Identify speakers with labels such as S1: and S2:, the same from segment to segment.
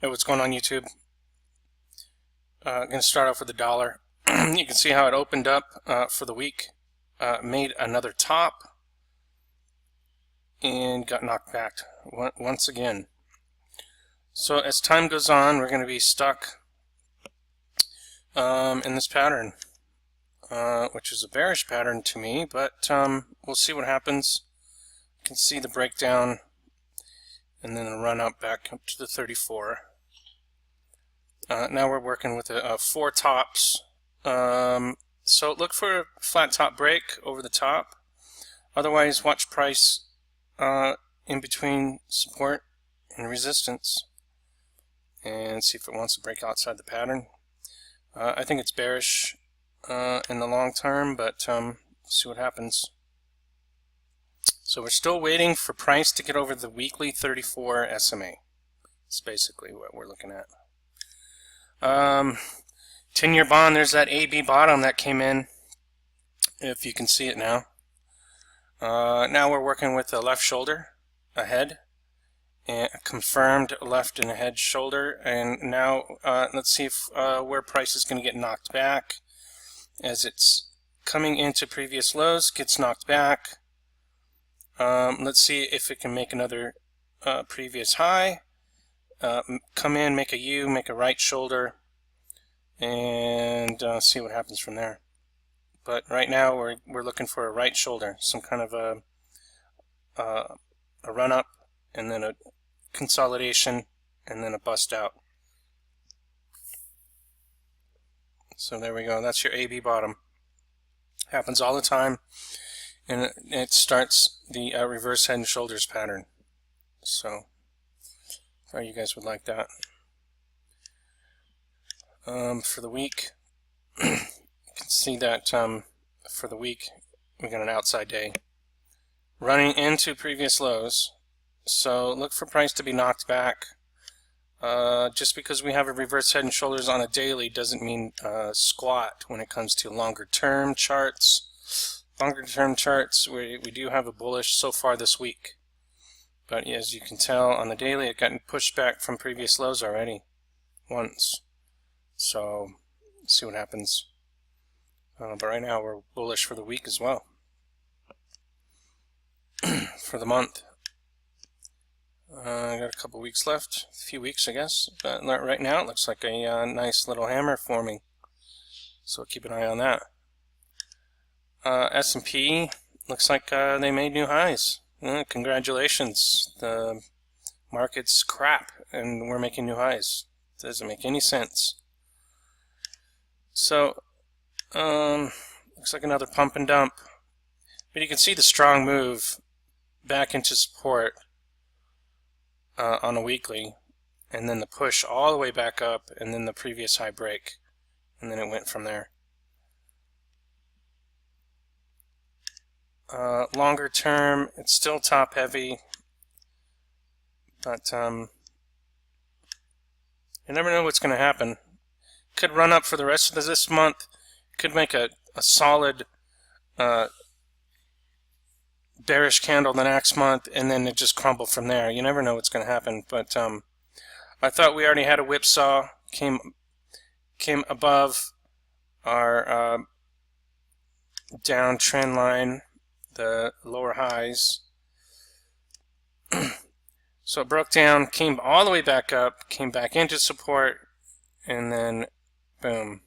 S1: Hey, what's going on, YouTube? I'm going to start off with the dollar. You can see how it opened up for the week, made another top, and got knocked back once again. So as time goes on, we're going to be stuck in this pattern, which is a bearish pattern to me, but we'll see what happens. You can see the breakdown and then a run up back up to the 34. Now we're working with four tops. So look for a flat top break over the top. Otherwise, watch price in between support and resistance and see if it wants to break outside the pattern. I think it's bearish in the long term, but see what happens. So we're still waiting for price to get over the weekly 34 SMA. That's basically what we're looking at. 10-year bond, there's that AB bottom that came in, if you can see it now. Now we're working with the left shoulder ahead, and a confirmed left and ahead shoulder, and now let's see if where price is going to get knocked back as it's coming into previous lows, gets knocked back. Let's see if it can make another previous high. Come in, make a U, make a right shoulder, and see what happens from there. But right now we're looking for a right shoulder, some kind of a run up, and then a consolidation, and then a bust out. So there we go. That's your AB bottom. Happens all the time, and it starts the reverse head and shoulders pattern. So you guys would like that. For the week, you can see that for the week we got an outside day running into previous lows. So look for price to be knocked back. Just because we have a reverse head and shoulders on a daily doesn't mean squat when it comes to longer term charts. Longer term charts, we do have a bullish so far this week. But as you can tell on the daily, it got pushed back from previous lows already once. So let's see what happens. But right now we're bullish for the week as well. For the month, I got a couple weeks left, a few weeks I guess. But right now it looks like a nice little hammer forming. So keep an eye on that. S&P looks like they made new highs. Congratulations. The market's crap and we're making new highs. Doesn't make any sense. So looks like another pump and dump, but you can see the strong move back into support on a weekly, and then the push all the way back up, and then the previous high break, and then it went from there. Longer term, it's still top heavy, but you never know what's going to happen. Could run up for the rest of this month, could make a solid bearish candle the next month, and then it just crumble from there. You never know what's going to happen. But I thought we already had a whipsaw, came above our downtrend line, the lower highs. So it broke down, came all the way back up, came back into support, and then boom.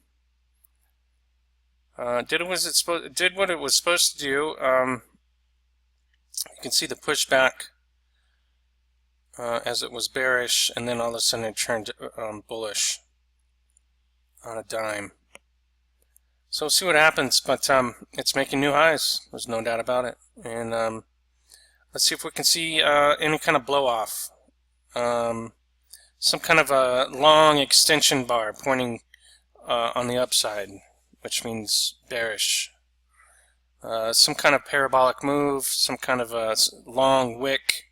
S1: Did what it was supposed to do. You can see the pushback as it was bearish, and then all of a sudden it turned bullish on a dime. So we'll see what happens, but it's making new highs. There's no doubt about it. And let's see if we can see any kind of blow off. Some kind of a long extension bar pointing on the upside, which means bearish. Some kind of parabolic move, some kind of a long wick.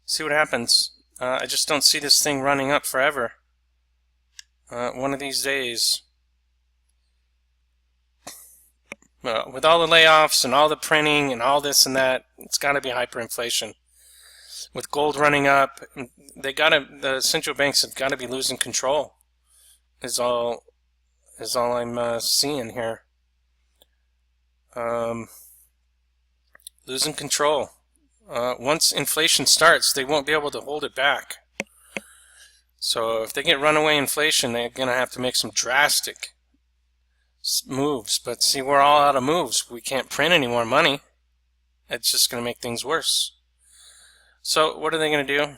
S1: See what happens. I just don't see this thing running up forever. One of these days, with all the layoffs and all the printing and all this and that, it's got to be hyperinflation. with gold running up, the central banks have got to be losing control. Is all I'm seeing here. Losing control. Once inflation starts, they won't be able to hold it back. So if they get runaway inflation, they're going to have to make some drastic moves. But see, we're all out of moves. We can't print any more money. It's just going to make things worse. So what are they going to do?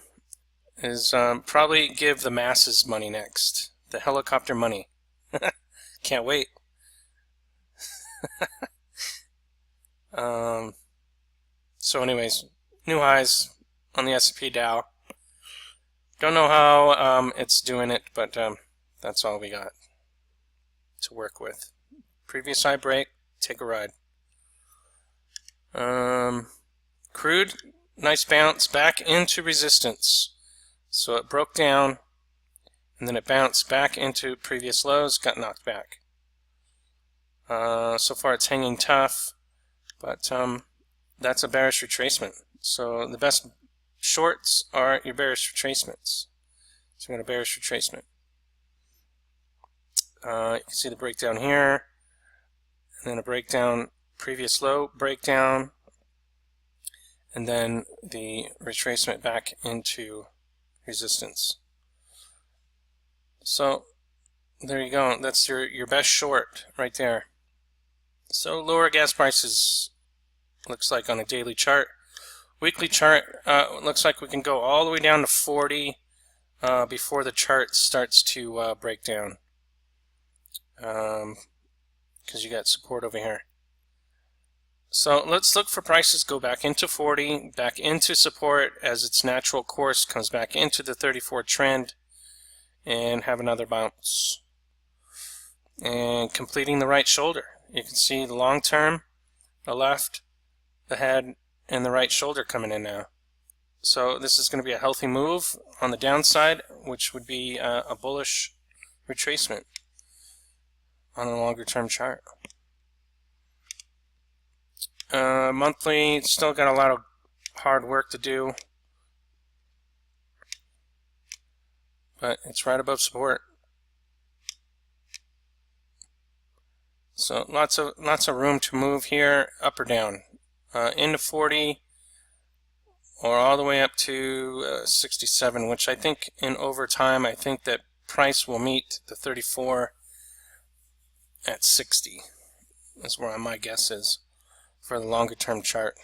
S1: Is probably give the masses money next. The helicopter money. Can't wait. So anyways, new highs on the S&P Dow. Don't know how it's doing it, but that's all we got to work with. Previous high break, take a ride. Crude, nice bounce back into resistance. So it broke down, and then it bounced back into previous lows, got knocked back. So far it's hanging tough, but that's a bearish retracement. So the best shorts are your bearish retracements. So we got a bearish retracement. You can see the breakdown here, and then a breakdown, previous low breakdown, and then the retracement back into resistance. So there you go. That's your best short right there. So lower gas prices looks like on a daily chart. Weekly chart looks like we can go all the way down to 40 before the chart starts to break down, because you got support over here. So let's look for prices go back into 40, back into support as its natural course comes back into the 34 trend and have another bounce. And completing the right shoulder. You can see the long term, the left, the head, and the right shoulder coming in now. So this is going to be a healthy move on the downside, which would be a bullish retracement on a longer term chart. Monthly, still got a lot of hard work to do, but it's right above support. So lots of room to move here, up or down, into 40, or all the way up to 67, which I think in over time, I think that price will meet the 34 at 60. That's where my guess is for the longer term chart.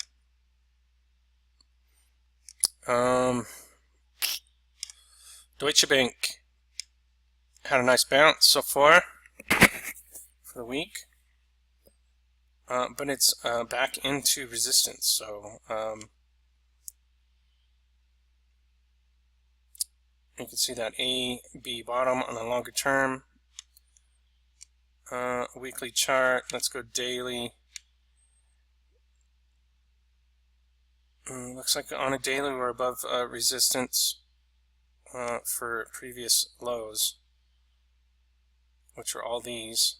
S1: Deutsche Bank had a nice bounce so far for the week, but it's back into resistance. So you can see that A, B bottom on the longer term. Weekly chart, let's go daily. Looks like on a daily we're above resistance for previous lows, which are all these.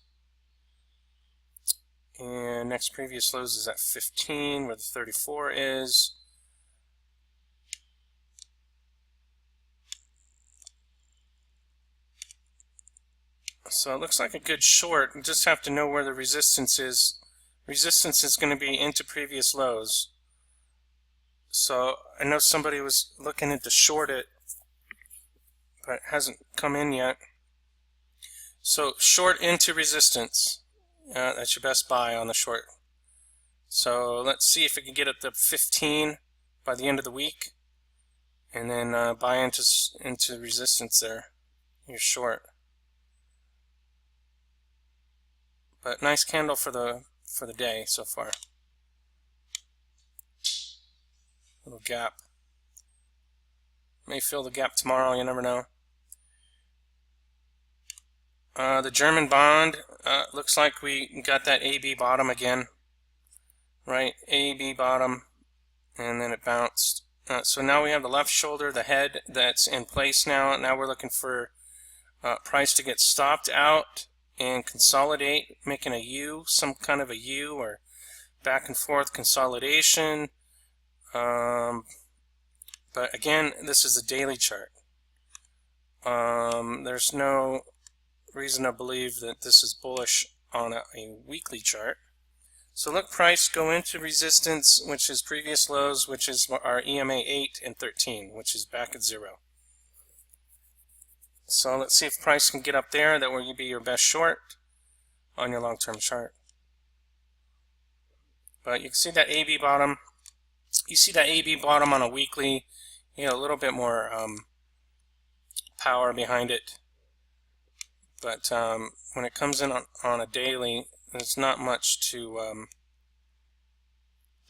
S1: And next previous lows is at 15, where the 34 is. So it looks like a good short. You just have to know where the resistance is. Resistance is going to be into previous lows. So I know somebody was looking to short it, but it hasn't come in yet. So short into resistance. That's your best buy on the short. So let's see if we can get up to 15 by the end of the week, and then buy into resistance there. You're short. But nice candle for the day so far. Little gap. May fill the gap tomorrow. You never know. The German bond looks like we got that AB bottom again. Right, AB bottom, and then it bounced. So now we have the left shoulder, the head that's in place now. Now we're looking for price to get stopped out and consolidate, making a U, some kind of a U, or back and forth consolidation. But again, this is a daily chart. There's no reason to believe that this is bullish on a weekly chart. So look, price go into resistance, which is previous lows, which is our EMA 8 and 13, which is back at 0. So let's see if price can get up there. That will be your best short on your long-term chart. But you can see that AB bottom. You see that AB bottom on a weekly. You know, a little bit more power behind it. But when it comes in on a daily, there's not much to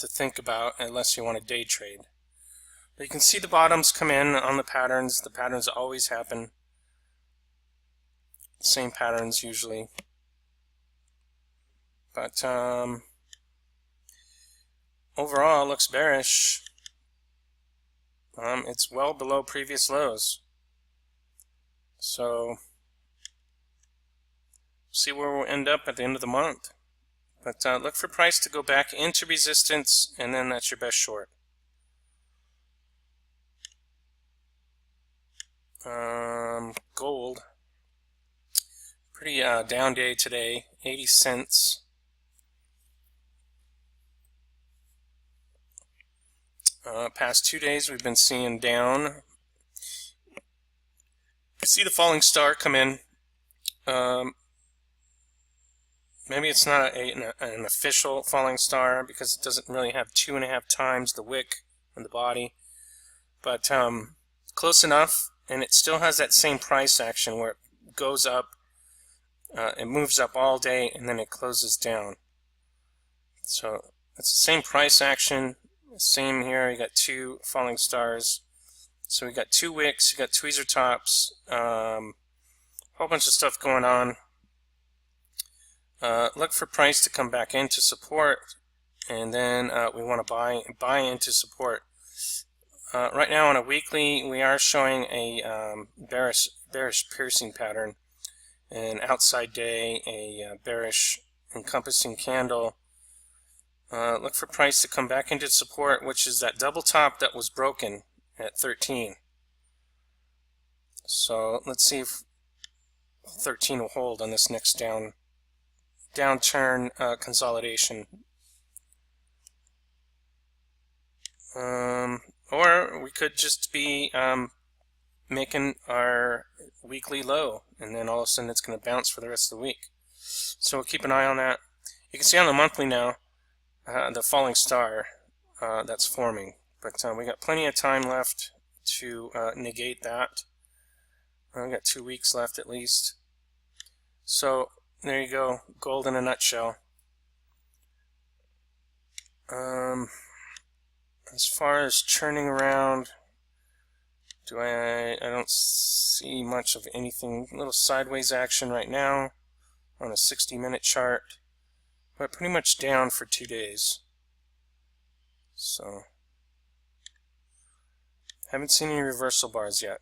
S1: think about unless you want to day trade. But you can see the bottoms come in on the patterns. The patterns always happen. Same patterns usually. But overall, it looks bearish. It's well below previous lows. So see where we'll end up at the end of the month. But look for price to go back into resistance, and then that's your best short. Gold, pretty down day today, 80 cents. Past 2 days we've been seeing down. You see the falling star come in. Maybe it's not an official falling star because it doesn't really have 2.5 times the wick on the body, but close enough, and it still has that same price action where it goes up, it moves up all day, and then it closes down. So it's the same price action, same here. You got 2 falling stars, so we got 2 wicks, you got tweezer tops, whole bunch of stuff going on. Look for price to come back into support, and then we want to buy into support. Right now on a weekly, we are showing a bearish piercing pattern, an outside day, a bearish encompassing candle. Look for price to come back into support, which is that double top that was broken at 13. So let's see if 13 will hold on this next downturn consolidation. Or we could just be making our weekly low, and then all of a sudden it's going to bounce for the rest of the week. So we'll keep an eye on that. You can see on the monthly now the falling star that's forming, but we got plenty of time left to negate that. We got 2 weeks left at least. So there you go, gold in a nutshell. As far as churning around, I don't see much of anything. A little sideways action right now on a 60-minute chart, but pretty much down for 2 days. So haven't seen any reversal bars yet.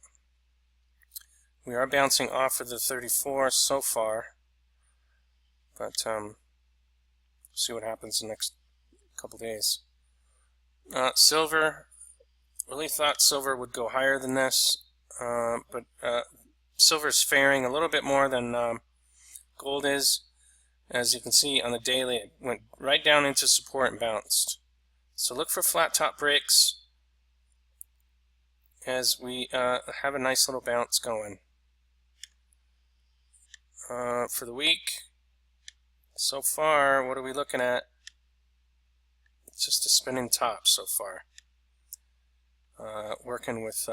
S1: We are bouncing off of the 34 so far, but see what happens the next couple days. Silver, really thought silver would go higher than this, but silver's faring a little bit more than gold is. As you can see on the daily, it went right down into support and bounced. So look for flat top breaks as we have a nice little bounce going. For the week, so far, what are we looking at? It's just a spinning top so far. Working with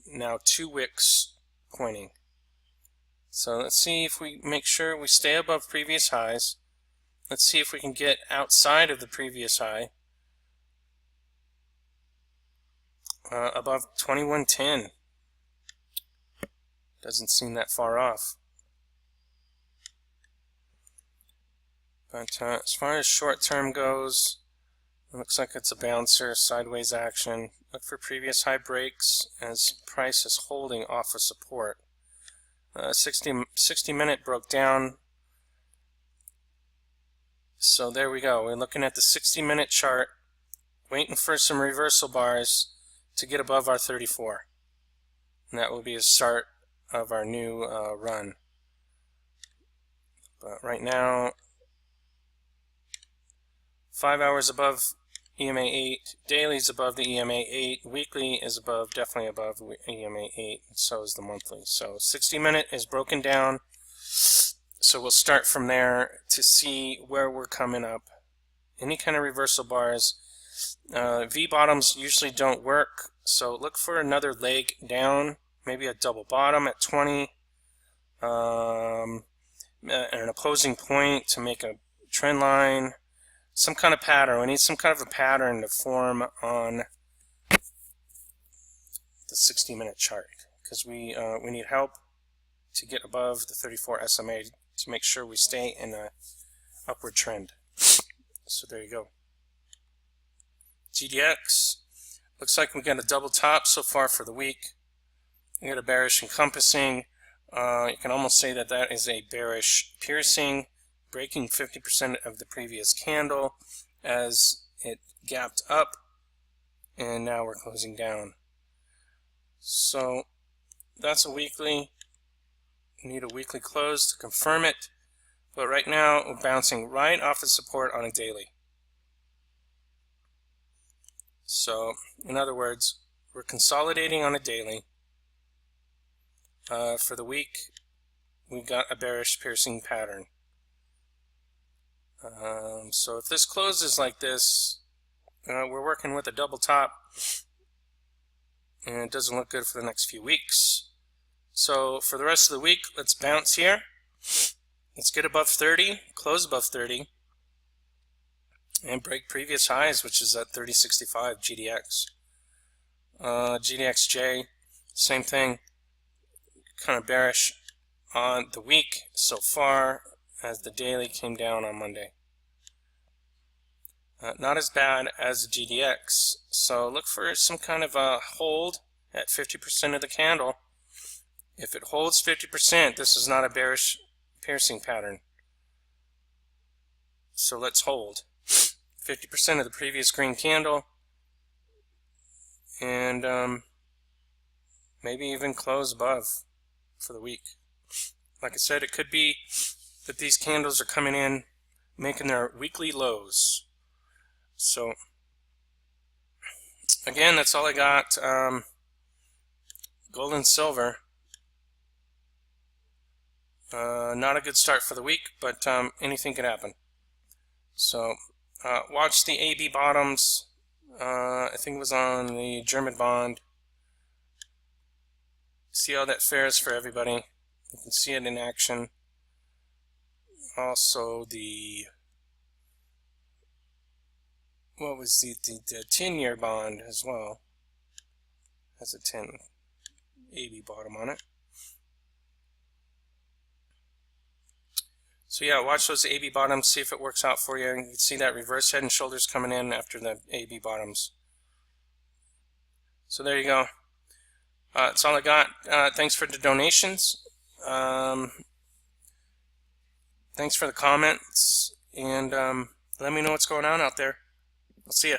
S1: now 2 wicks pointing. So let's see if we make sure we stay above previous highs. Let's see if we can get outside of the previous high. Above 2110. Doesn't seem that far off. But as far as short term goes, it looks like it's a bouncer, sideways action. Look for previous high breaks as price is holding off of support. 60-minute broke down. So there we go. We're looking at the 60-minute chart, waiting for some reversal bars to get above our 34. And that will be a start of our new run. But right now, 5 hours above EMA 8, daily is above the EMA 8, weekly is above, definitely above EMA 8, and so is the monthly. So 60-minute is broken down, so we'll start from there to see where we're coming up. Any kind of reversal bars. V-bottoms usually don't work, so look for another leg down, maybe a double bottom at 20, an opposing point to make a trend line. Some kind of pattern. We need some kind of a pattern to form on the 60-minute chart, because we need help to get above the 34 SMA to make sure we stay in a upward trend. So there you go. GDX looks like we got a double top so far for the week. We got a bearish encompassing. You can almost say that that is a bearish piercing, breaking 50% of the previous candle as it gapped up, and now we're closing down. So that's a weekly. We need a weekly close to confirm it, but right now we're bouncing right off the support on a daily. So in other words, we're consolidating on a daily. For the week, we got a bearish piercing pattern. So if this closes like this, we're working with a double top, and it doesn't look good for the next few weeks. So for the rest of the week, let's bounce here. Let's get above 30, close above 30, and break previous highs, which is at 30.65 GDX. GDXJ, same thing, kind of bearish on the week so far, as the daily came down on Monday. Not as bad as the GDX, so look for some kind of a hold at 50% of the candle. If it holds 50%, this is not a bearish piercing pattern. So let's hold 50% of the previous green candle, and maybe even close above for the week. Like I said, it could be that these candles are coming in, making their weekly lows. So again, that's all I got. Gold and silver, not a good start for the week, but anything could happen. So watch the AB bottoms. I think it was on the German bond. See how that fares for everybody. You can see it in action. Also the, what was the 10-year bond as well, has a 10 AB bottom on it. So yeah, watch those AB bottoms, see if it works out for you. You can see that reverse head and shoulders coming in after the AB bottoms. So there you go. That's all I got. Thanks for the donations. Thanks for the comments, and let me know what's going on out there. I'll see ya.